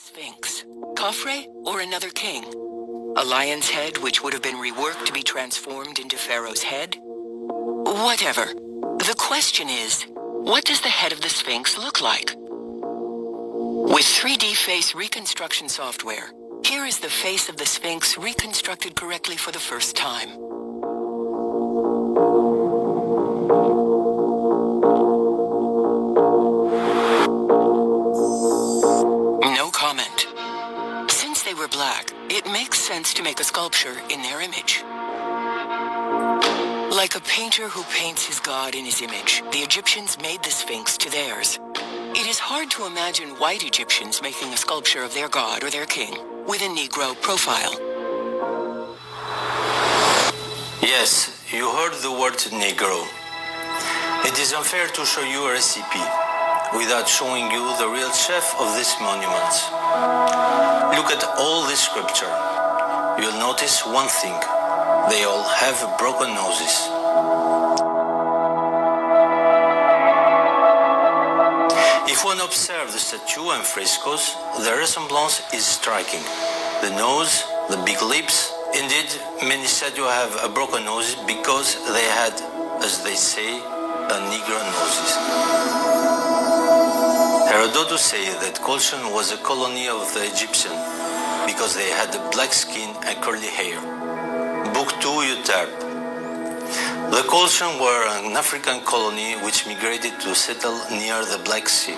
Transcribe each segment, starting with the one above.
Sphinx? Khafre or another king? A lion's head which would have been reworked to be transformed into Pharaoh's head? Whatever. The question is, what does the head of the Sphinx look like? With 3D face reconstruction software, here is the face of the Sphinx reconstructed correctly for the first time. No comment. Since they were black, it makes sense to make a sculpture in their image. Like a painter who paints his god in his image, the Egyptians made the Sphinx to theirs. It is hard to imagine white Egyptians making a sculpture of their god or their king with a Negro profile. Yes, you heard the word Negro. It is unfair to show you a recipe without showing you the real chef of this monument. Look at all this sculpture. You'll notice one thing. They all have broken noses. If one observes the statue and frescoes, the resemblance is striking. The nose, the big lips. Indeed, many statues have a broken nose because they had, as they say, a Negro noses. Herodotus says that Colchon was a colony of the Egyptians because they had black skin and curly hair. Book 2, Euterpe. The Colchon were an African colony which migrated to settle near the Black Sea.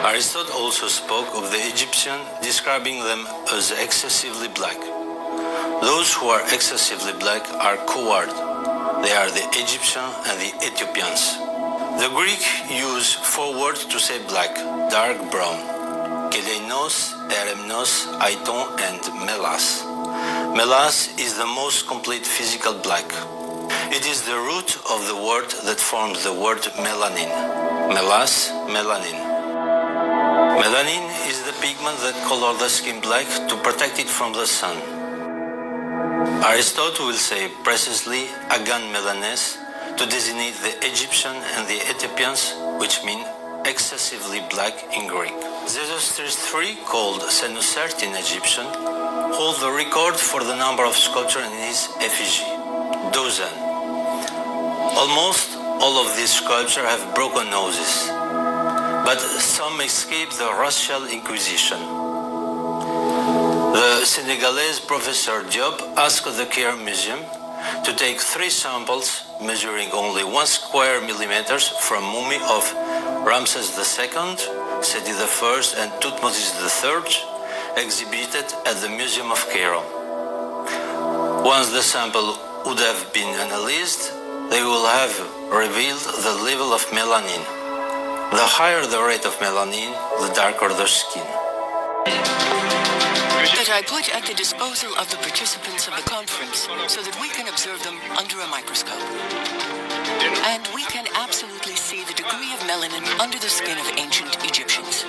Aristotle also spoke of the Egyptians, describing them as excessively black. Those who are excessively black are cowards. They are the Egyptians and the Ethiopians. The Greek use 4 words to say black, dark brown: keleinos, eremnos, aiton, and melas. Melas is the most complete physical black. It is the root of the word that forms the word melanin. Melas, melanin. Melanin is the pigment that colors the skin black to protect it from the sun. Aristotle will say precisely agan melanes to designate the Egyptian and the Ethiopians, which mean excessively black in Greek. Xerxes III, called Senusert in Egyptian, holds the record for the number of sculptures in his effigy, 12. Almost all of these sculptures have broken noses, but some escape the racial inquisition. The Senegalese Professor Diop asked the Caire Museum to take 3 samples measuring only 1 square millimeter from mummy of Ramses II, Seti I, and Thutmose III, exhibited at the Museum of Cairo. Once the sample would have been analyzed, they will have revealed the level of melanin. The higher the rate of melanin, the darker the skin. That I put at the disposal of the participants of the conference so that we can observe them under a microscope. And we can absolutely see the degree of melanin under the skin of ancient Egyptians.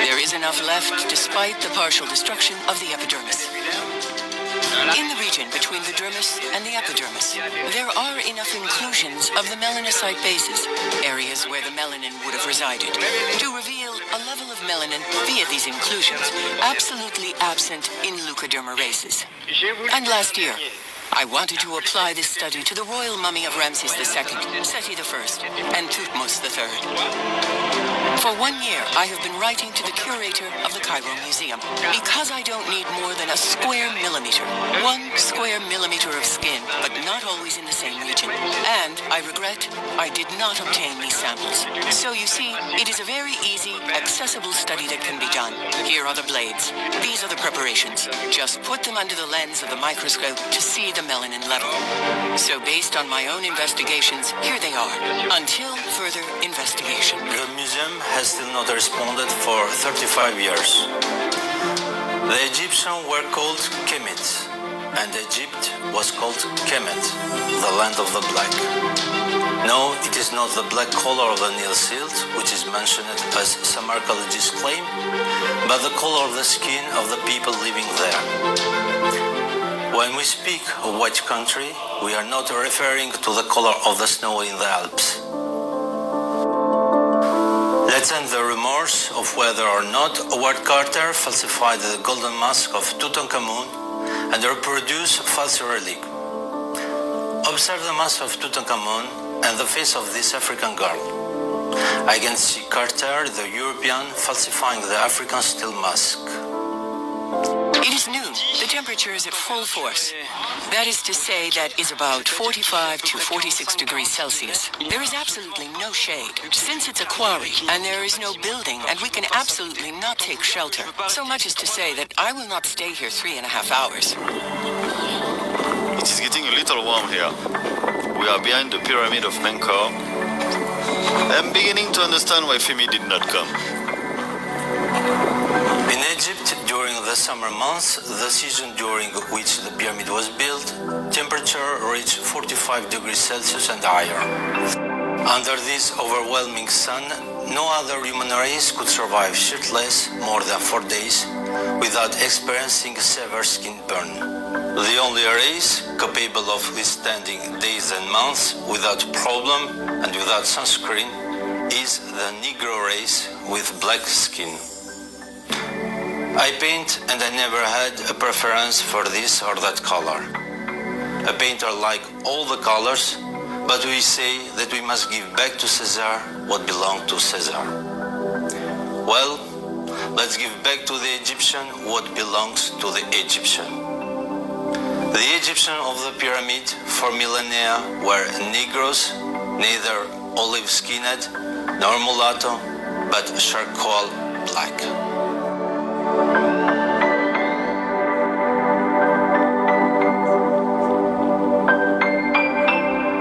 There is enough left despite the partial destruction of the epidermis. In the region between the dermis and the epidermis, there are enough inclusions of the melanocyte bases, areas where the melanin would have resided, to reveal a level of melanin via these inclusions absolutely absent in Leucoderma races. And last year, I wanted to apply this study to the royal mummy of Ramses II, Seti I, and Thutmose III. For 1 year, I have been writing to the curator of the Cairo Museum because I don't need more than a square millimeter. 1 square millimeter of skin, but not always in the same region. And I regret I did not obtain these samples. So you see, it is a very easy, accessible study that can be done. Here are the blades. These are the preparations. Just put them under the lens of the microscope to see the melanin level. So based on my own investigations, here they are, until further investigation. The museum has still not responded for 35 years. The Egyptians were called Kemits, and Egypt was called Kemet, the land of the black. No, it is not the black color of the Nile silt, which is mentioned as some archaeologists claim, but the color of the skin of the people living there. When we speak of white country, we are not referring to the color of the snow in the Alps. Let's end the rumors of whether or not Howard Carter falsified the golden mask of Tutankhamun and reproduced false relic. Observe the mask of Tutankhamun and the face of this African girl. I can see Carter, the European, falsifying the African steel mask. It is noon. The temperature is at full force. That is to say, that is about 45 to 46 degrees Celsius. There is absolutely no shade, since it's a quarry, and there is no building, and we can absolutely not take shelter. So much as to say that I will not stay here 3.5 hours. It is getting a little warm here. We are behind the pyramid of Menkaure. I'm beginning to understand why Femi did not come. In Egypt, during the summer months, the season during which the pyramid was built, temperature reached 45 degrees Celsius and higher. Under this overwhelming sun, no other human race could survive shirtless more than 4 days without experiencing severe skin burn. The only race capable of withstanding days and months without problem and without sunscreen is the Negro race with black skin. I paint and I never had a preference for this or that color. A painter likes all the colors, but we say that we must give back to Caesar what belonged to Caesar. Well, let's give back to the Egyptian what belongs to the Egyptian. The Egyptian of the pyramid for millennia were Negroes, neither olive-skinned nor mulatto, but charcoal black.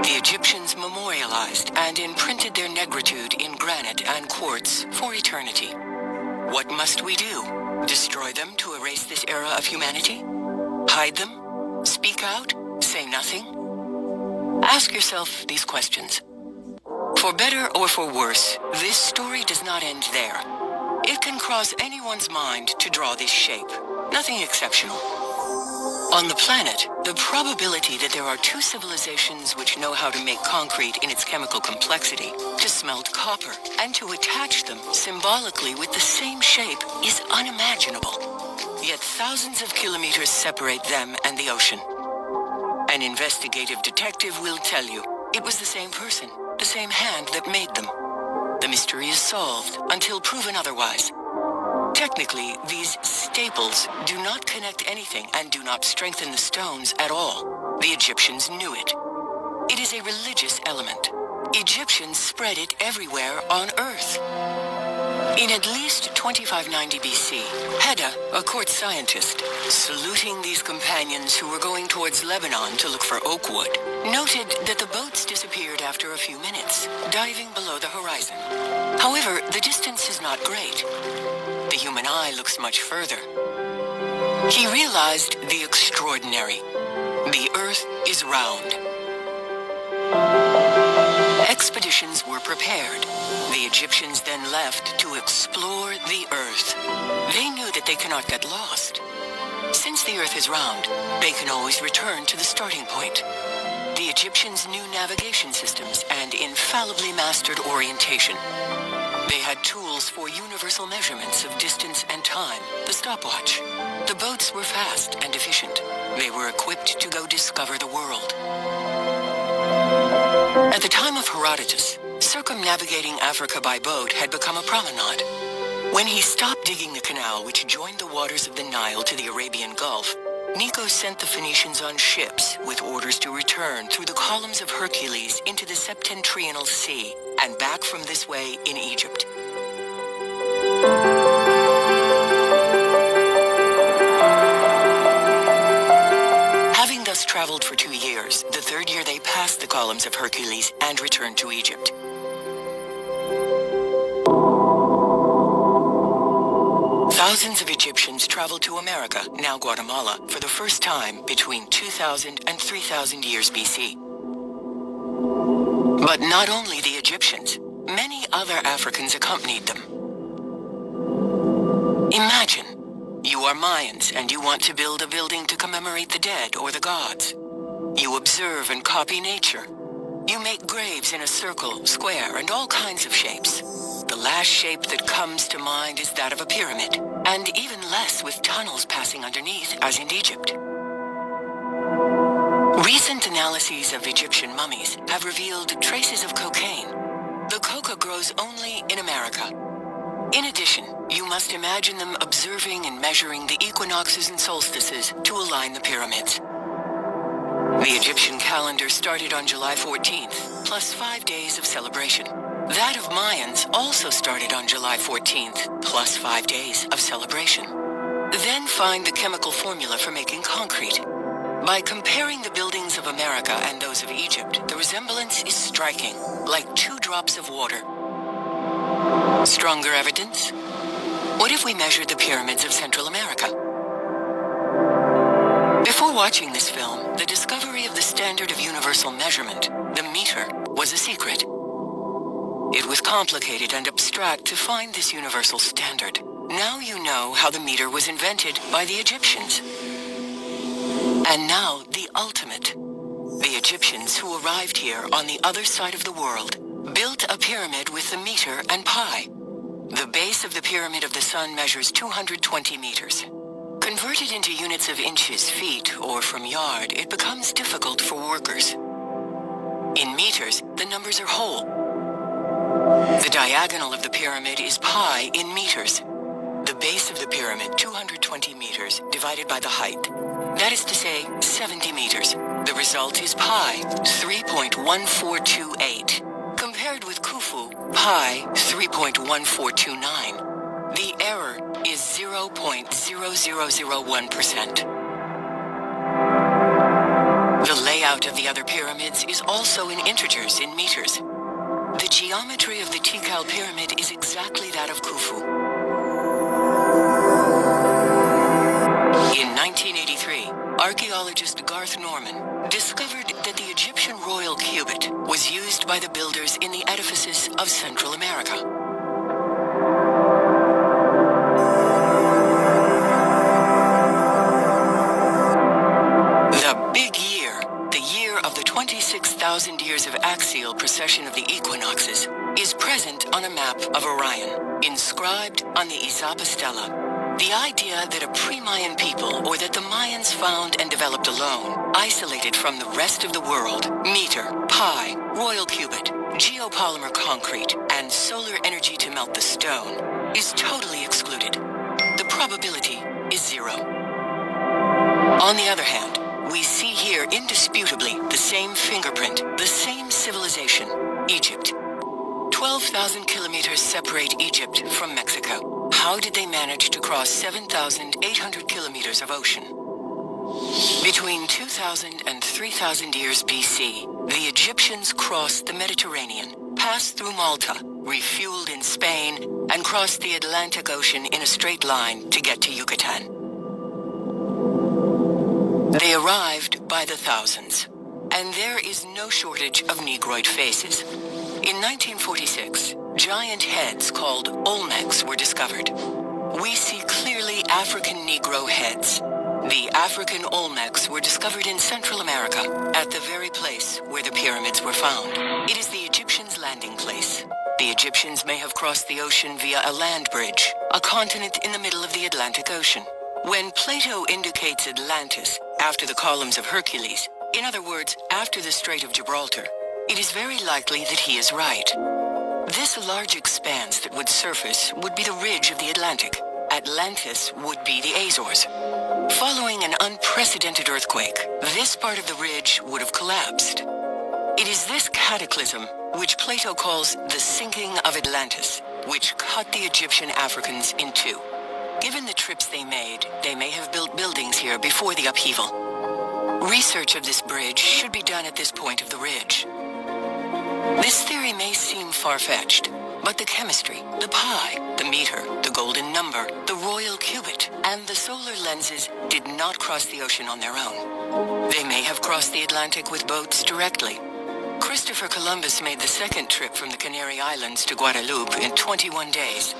The Egyptians memorialized and imprinted their negritude in granite and quartz for eternity. What must we do? Destroy them to erase this era of humanity? Hide them? Speak out? Say nothing? Ask yourself these questions. For better or for worse, this story does not end there. It can cross anyone's mind to draw this shape. Nothing exceptional. On the planet, the probability that there are two civilizations which know how to make concrete in its chemical complexity, to smelt copper, and to attach them symbolically with the same shape is unimaginable. Yet thousands of kilometers separate them and the ocean. An investigative detective will tell you it was the same person, the same hand that made them. The mystery is solved until proven otherwise. Technically, these staples do not connect anything and do not strengthen the stones at all. The Egyptians knew it. It is a religious element. Egyptians spread it everywhere on Earth. In at least 2590 BC, Hedda, a court scientist, saluting these companions who were going towards Lebanon to look for oak wood, noted that the boats disappeared after a few minutes, diving below the horizon. However, the distance is not great. The human eye looks much further. He realized the extraordinary. The Earth is round. Expeditions were prepared. The Egyptians then left to explore the Earth. They knew that they cannot get lost. Since the Earth is round, they can always return to the starting point. The Egyptians knew navigation systems and infallibly mastered orientation. They had tools for universal measurements of distance and time, the stopwatch. The boats were fast and efficient. They were equipped to go discover the world. At the time of Herodotus, circumnavigating Africa by boat had become a promenade. When he stopped digging the canal which joined the waters of the Nile to the Arabian Gulf, Necho sent the Phoenicians on ships with orders to return through the columns of Hercules into the Septentrional Sea and back from this way in Egypt. Having thus traveled for 2 years, the third year they passed the columns of Hercules and returned to Egypt. Thousands of Egyptians traveled to America, now Guatemala, for the first time between 2000 and 3000 years BC. But not only the Egyptians, many other Africans accompanied them. Imagine, you are Mayans and you want to build a building to commemorate the dead or the gods. You observe and copy nature. You make graves in a circle, square, and all kinds of shapes. The last shape that comes to mind is that of a pyramid, and even less with tunnels passing underneath, as in Egypt. Recent analyses of Egyptian mummies have revealed traces of cocaine. The coca grows only in America. In addition, you must imagine them observing and measuring the equinoxes and solstices to align the pyramids. The Egyptian calendar started on July 14th, plus 5 days of celebration. That of Mayans also started on July 14th, plus 5 days of celebration. Then find the chemical formula for making concrete. By comparing the buildings of America and those of Egypt, the resemblance is striking, like 2 drops of water. Stronger evidence? What if we measured the pyramids of Central America? Before watching this film, the discovery of the standard of universal measurement, the meter, was a secret. It was complicated and abstract to find this universal standard. Now you know how the meter was invented by the Egyptians. And now the ultimate. The Egyptians who arrived here on the other side of the world built a pyramid with the meter and pi. The base of the Pyramid of the Sun measures 220 meters. Converted into units of inches, feet, or from yard, it becomes difficult for workers. In meters, the numbers are whole. The diagonal of the pyramid is pi in meters. The base of the pyramid, 220 meters, divided by the height. That is to say, 70 meters. The result is pi, 3.1428. Compared with Khufu, pi, 3.1429. The error is 0.0001%. The layout of the other pyramids is also in integers, in meters. The geometry of the Tikal pyramid is exactly that of Khufu. In 1983, archaeologist Garth Norman discovered that the Egyptian royal cubit was used by the builders in the edifices of Central America. The big year, the year of the 26,000 years of axial precession of the equinoxes, is present on a map of Orion, inscribed on the Izapa stela. The idea that a pre-Mayan people, or that the Mayans found and developed alone, isolated from the rest of the world, meter, pi, royal cubit, geopolymer concrete, and solar energy to melt the stone, is totally excluded. The probability is 0. On the other hand, we see here indisputably the same fingerprint, the same civilization, Egypt. 12,000 kilometers separate Egypt from Mexico. How did they manage to cross 7,800 kilometers of ocean? Between 2,000 and 3,000 years BC, the Egyptians crossed the Mediterranean, passed through Malta, refueled in Spain, and crossed the Atlantic Ocean in a straight line to get to Yucatan. They arrived by the thousands, and there is no shortage of Negroid faces. In 1946, giant heads called Olmecs were discovered. We see clearly African Negro heads. The African Olmecs were discovered in Central America, at the very place where the pyramids were found. It is the Egyptians' landing place. The Egyptians may have crossed the ocean via a land bridge, a continent in the middle of the Atlantic Ocean. When Plato indicates Atlantis after the columns of Hercules, in other words, after the Strait of Gibraltar, it is very likely that he is right. This large expanse that would surface would be the ridge of the Atlantic. Atlantis would be the Azores. Following an unprecedented earthquake, this part of the ridge would have collapsed. It is this cataclysm, which Plato calls the sinking of Atlantis, which cut the Egyptian Africans in two. Given the trips they made, they may have built buildings here before the upheaval. Research of this bridge should be done at this point of the ridge. This theory may seem far-fetched, but the chemistry, the pi, the meter, the golden number, the royal cubit, and the solar lenses did not cross the ocean on their own. They may have crossed the Atlantic with boats directly. Christopher Columbus made the second trip from the Canary Islands to Guadeloupe in 21 days.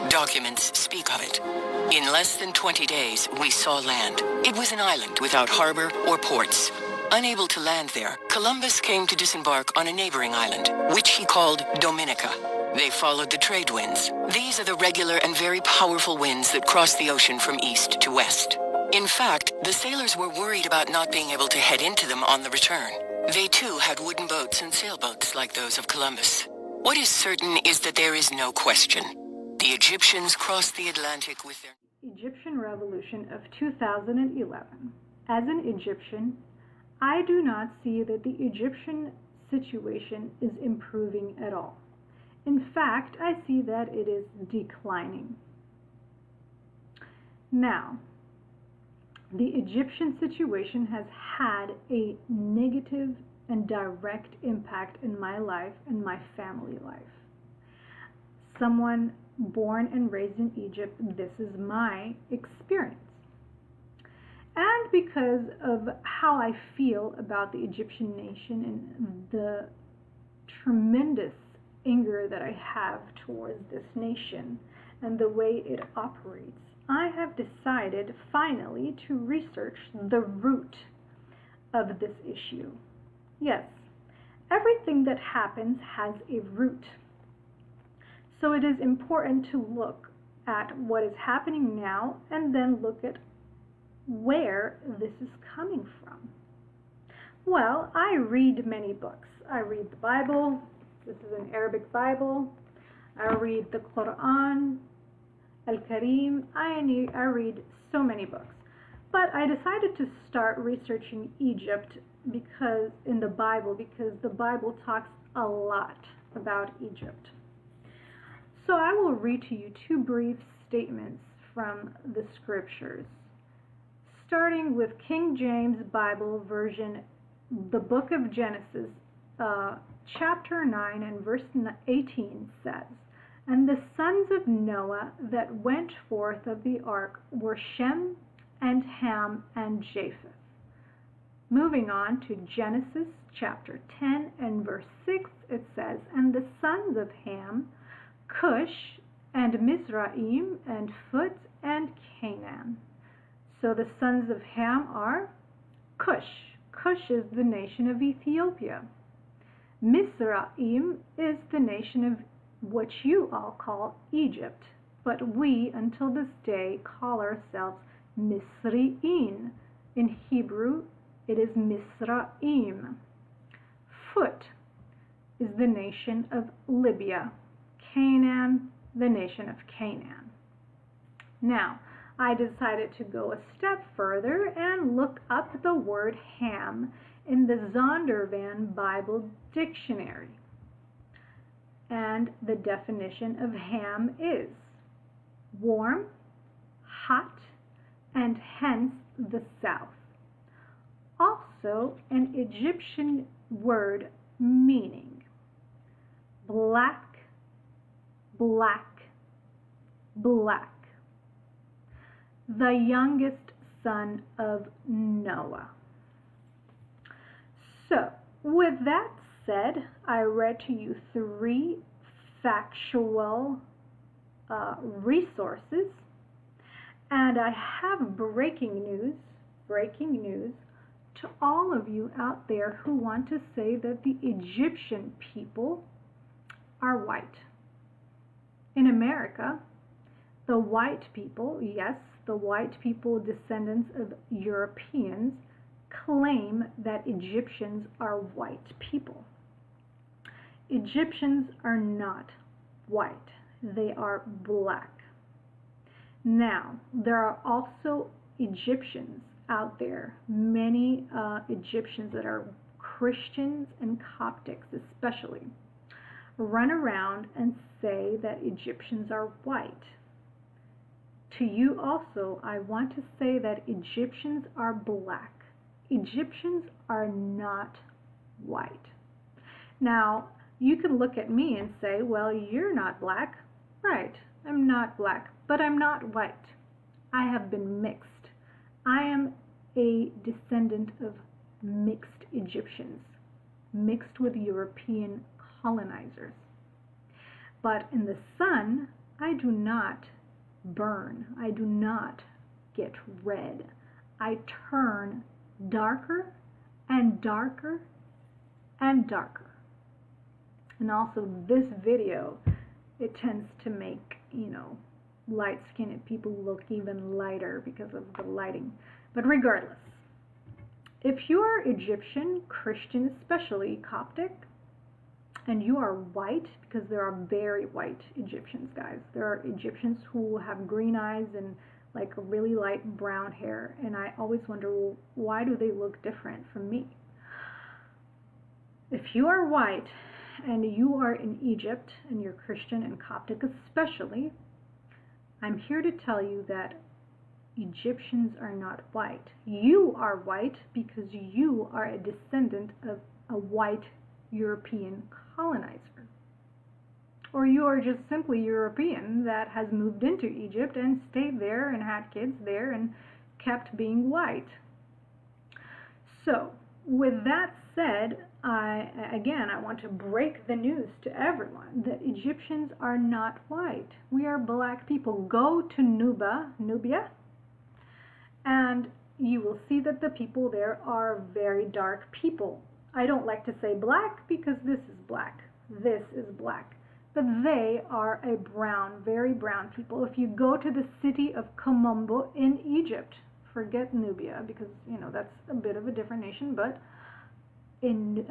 Documents speak of it. In less than 20 days, we saw land. It was an island without harbor or ports. Unable to land there, Columbus came to disembark on a neighboring island, which he called Dominica. They followed the trade winds. These are the regular and very powerful winds that cross the ocean from east to west. In fact, the sailors were worried about not being able to head into them on the return. They too had wooden boats and sailboats like those of Columbus. What is certain is that there is no question. The Egyptians crossed the Atlantic with their Egyptian Revolution of 2011. As an Egyptian, I do not see that the Egyptian situation is improving at all. In fact, I see that it is declining. Now, the Egyptian situation has had a negative and direct impact in my life and my family life. Someone born and raised in Egypt, this is my experience. And because of how I feel about the Egyptian nation and the tremendous anger that I have towards this nation and the way it operates, I have decided finally to research the root of this issue. Yes, everything that happens has a root. So it is important to look at what is happening now and then look at where this is coming from. Well, I read many books. I read the Bible. This is an Arabic Bible. I read the Quran, Al-Karim. I read so many books. But I decided to start researching Egypt because the Bible talks a lot about Egypt. So I will read to you two brief statements from the scriptures. Starting with King James Bible version, the book of Genesis, chapter 9 and verse 18 says, "And the sons of Noah that went forth of the ark were Shem and Ham and Japheth." Moving on to Genesis chapter 10 and verse 6, it says, "And the sons of Ham, Cush and Mizraim and Phut and Canaan." So the sons of Ham are Cush. Cush is the nation of Ethiopia. Mizraim is the nation of what you all call Egypt, but we until this day call ourselves Misri'in. In Hebrew, it is Misraim. Phut is the nation of Libya. Canaan, the nation of Canaan. Now, I decided to go a step further and look up the word Ham in the Zondervan Bible Dictionary. And the definition of Ham is warm, hot, and hence the south. Also an Egyptian word meaning black, black, black. The youngest son of Noah. So, with that said, I read to you three factual resources, and I have breaking news to all of you out there who want to say that the Egyptian people are white. In America, the white people, yes, the white people, descendants of Europeans, claim that Egyptians are white people. Egyptians are not white. They are black. Now, there are also Egyptians out there, many Egyptians that are Christians and Coptics especially, run around and say that Egyptians are white. To you also, I want to say that Egyptians are black. Egyptians are not white. Now, you can look at me and say, well, you're not black. Right, I'm not black, but I'm not white. I have been mixed. I am a descendant of mixed Egyptians, mixed with European colonizers. But in the sun, I do not burn. I do not get red. I turn darker and darker and darker. And also this video, it tends to make, light-skinned people look even lighter because of the lighting. But regardless, if you are Egyptian, Christian, especially Coptic, and you are white, because there are very white Egyptians, guys. There are Egyptians who have green eyes and like really light brown hair, and I always wonder, well, why do they look different from me? If you are white and you are in Egypt and you're Christian and Coptic especially, I'm here to tell you that Egyptians are not white. You are white because you are a descendant of a white European colonizer. Or you are just simply European that has moved into Egypt and stayed there and had kids there and kept being white. So, with that said, I want to break the news to everyone that Egyptians are not white. We are black people. Go to Nubia, and you will see that the people there are very dark people. I don't like to say black because this is black. This is black. But they are a brown, very brown people. If you go to the city of Komombo in Egypt, forget Nubia because, that's a bit of a different nation, but in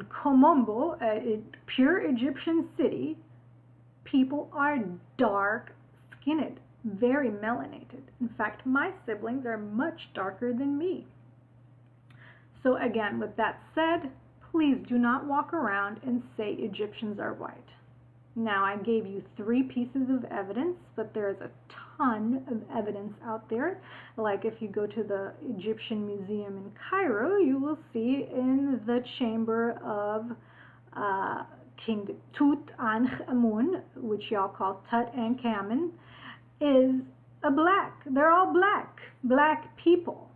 Komombo, a pure Egyptian city, people are dark-skinned, very melanated. In fact, my siblings are much darker than me. So again, with that said, please do not walk around and say Egyptians are white. Now, I gave you 3 pieces of evidence, but there's a ton of evidence out there. Like if you go to the Egyptian Museum in Cairo, you will see in the chamber of King Tutankhamun, which y'all call Tutankhamun, is a black. They're all black people.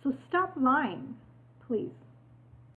So stop lying, please.